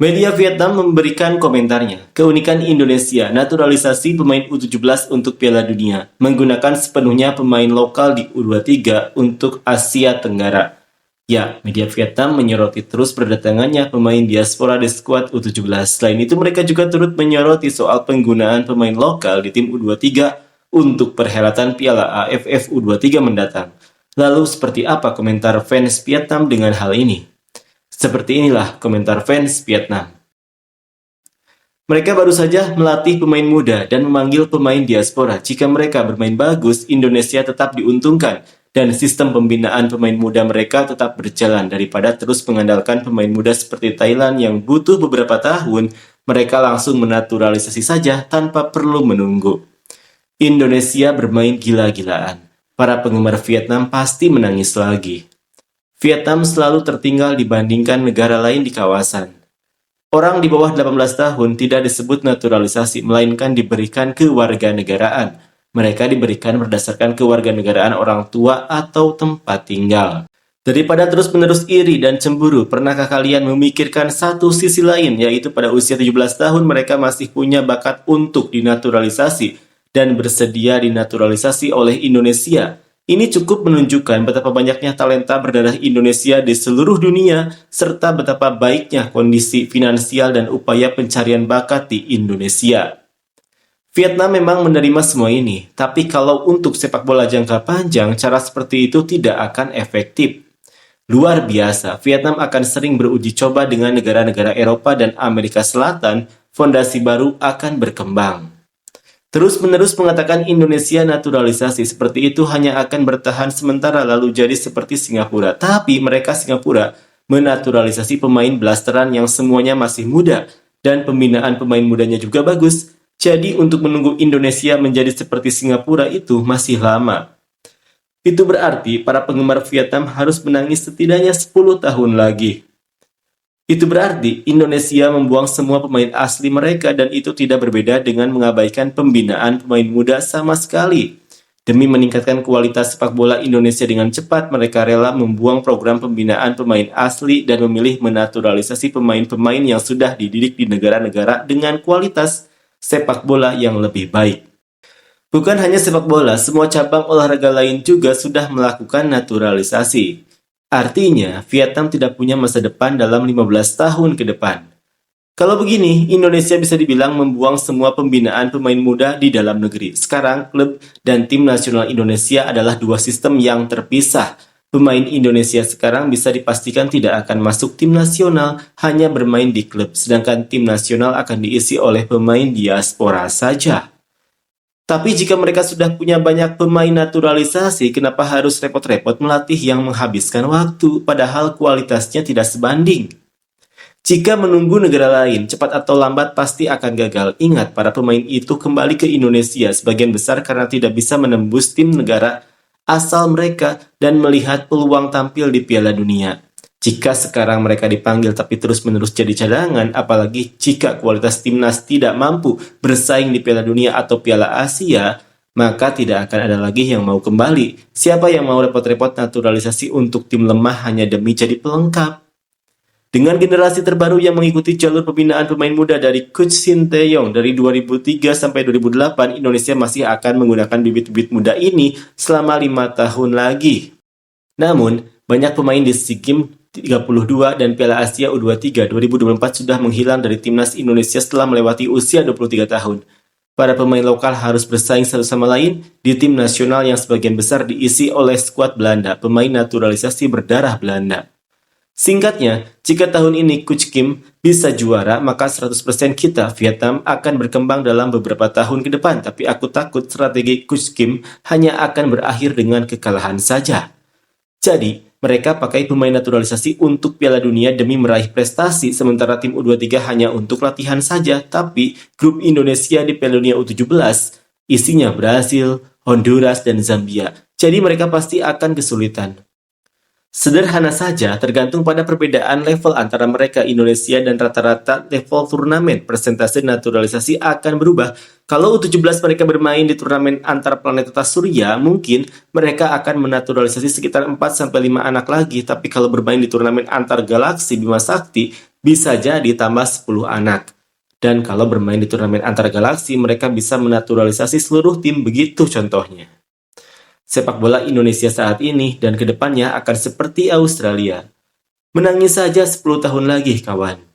Media Vietnam memberikan komentarnya, keunikan Indonesia naturalisasi pemain U17 untuk Piala Dunia, menggunakan sepenuhnya pemain lokal di U23 untuk Asia Tenggara. Ya, media Vietnam menyoroti terus berdatangannya pemain diaspora di skuad U17. Selain itu, mereka juga turut menyoroti soal penggunaan pemain lokal di tim U23 untuk perhelatan Piala AFF U23 mendatang. Lalu, seperti apa komentar fans Vietnam dengan hal ini? Seperti inilah komentar fans Vietnam. Mereka baru saja melatih pemain muda dan memanggil pemain diaspora. Jika mereka bermain bagus, Indonesia tetap diuntungkan dan sistem pembinaan pemain muda mereka tetap berjalan daripada terus mengandalkan pemain muda seperti Thailand yang butuh beberapa tahun, mereka langsung menaturalisasi saja tanpa perlu menunggu. Indonesia bermain gila-gilaan. Para penggemar Vietnam pasti menangis lagi. Vietnam selalu tertinggal dibandingkan negara lain di kawasan. Orang di bawah 18 tahun tidak disebut naturalisasi, melainkan diberikan kewarganegaraan. Mereka diberikan berdasarkan kewarganegaraan orang tua atau tempat tinggal. Daripada terus-menerus iri dan cemburu, pernahkah kalian memikirkan satu sisi lain, yaitu pada usia 17 tahun mereka masih punya bakat untuk dinaturalisasi dan bersedia dinaturalisasi oleh Indonesia? Ini cukup menunjukkan betapa banyaknya talenta berdarah Indonesia di seluruh dunia, serta betapa baiknya kondisi finansial dan upaya pencarian bakat di Indonesia. Vietnam memang menerima semua ini, tapi kalau untuk sepak bola jangka panjang, cara seperti itu tidak akan efektif. Luar biasa, Vietnam akan sering beruji coba dengan negara-negara Eropa dan Amerika Selatan, fondasi baru akan berkembang. Terus-menerus mengatakan Indonesia naturalisasi seperti itu hanya akan bertahan sementara lalu jadi seperti Singapura. Tapi mereka Singapura menaturalisasi pemain blasteran yang semuanya masih muda dan pembinaan pemain mudanya juga bagus. Jadi untuk menunggu Indonesia menjadi seperti Singapura itu masih lama. Itu berarti para penggemar Vietnam harus menangis setidaknya 10 tahun lagi. Itu berarti Indonesia membuang semua pemain asli mereka dan itu tidak berbeda dengan mengabaikan pembinaan pemain muda sama sekali. Demi meningkatkan kualitas sepak bola Indonesia dengan cepat, mereka rela membuang program pembinaan pemain asli dan memilih menaturalisasi pemain-pemain yang sudah dididik di negara-negara dengan kualitas sepak bola yang lebih baik. Bukan hanya sepak bola, semua cabang olahraga lain juga sudah melakukan naturalisasi. Artinya, Vietnam tidak punya masa depan dalam 15 tahun ke depan. Kalau begini, Indonesia bisa dibilang membuang semua pembinaan pemain muda di dalam negeri. Sekarang, klub dan tim nasional Indonesia adalah dua sistem yang terpisah. Pemain Indonesia sekarang bisa dipastikan tidak akan masuk tim nasional, hanya bermain di klub, sedangkan tim nasional akan diisi oleh pemain diaspora saja. Tapi jika mereka sudah punya banyak pemain naturalisasi, kenapa harus repot-repot melatih yang menghabiskan waktu, padahal kualitasnya tidak sebanding? Jika menunggu negara lain, cepat atau lambat pasti akan gagal. Ingat, para pemain itu kembali ke Indonesia sebagian besar karena tidak bisa menembus tim negara asal mereka dan melihat peluang tampil di Piala Dunia. Jika sekarang mereka dipanggil tapi terus-menerus jadi cadangan, apalagi jika kualitas timnas tidak mampu bersaing di Piala Dunia atau Piala Asia, maka tidak akan ada lagi yang mau kembali. Siapa yang mau repot-repot naturalisasi untuk tim lemah hanya demi jadi pelengkap? Dengan generasi terbaru yang mengikuti jalur pembinaan pemain muda dari Coach Shin Tae-yong dari 2003 sampai 2008, Indonesia masih akan menggunakan bibit-bibit muda ini selama 5 tahun lagi. Namun, banyak pemain di SEA Games 32 dan Piala Asia U23 2024 sudah menghilang dari timnas Indonesia setelah melewati usia 23 tahun. Para pemain lokal harus bersaing satu sama lain di tim nasional yang sebagian besar diisi oleh skuad Belanda, pemain naturalisasi berdarah Belanda. Singkatnya, jika tahun ini Coach Kim bisa juara, maka 100% kita Vietnam akan berkembang dalam beberapa tahun ke depan. Tapi aku takut strategi Coach Kim hanya akan berakhir dengan kekalahan saja. Jadi, mereka pakai pemain naturalisasi untuk Piala Dunia demi meraih prestasi, sementara tim U23 hanya untuk latihan saja. Tapi, grup Indonesia di Piala Dunia U17 isinya Brasil, Honduras, dan Zambia. Jadi mereka pasti akan kesulitan. Sederhana saja, tergantung pada perbedaan level antara mereka Indonesia dan rata-rata level turnamen. Persentase naturalisasi akan berubah. Kalau U17 mereka bermain di turnamen antar planet tata surya, mungkin mereka akan menaturalisasi sekitar 4-5 anak lagi. Tapi kalau bermain di turnamen antar galaksi Bima Sakti, bisa jadi tambah 10 anak. Dan kalau bermain di turnamen antar galaksi, mereka bisa menaturalisasi seluruh tim, begitu contohnya. Sepak bola Indonesia saat ini dan kedepannya akan seperti Australia. Menangis saja 10 tahun lagi, kawan.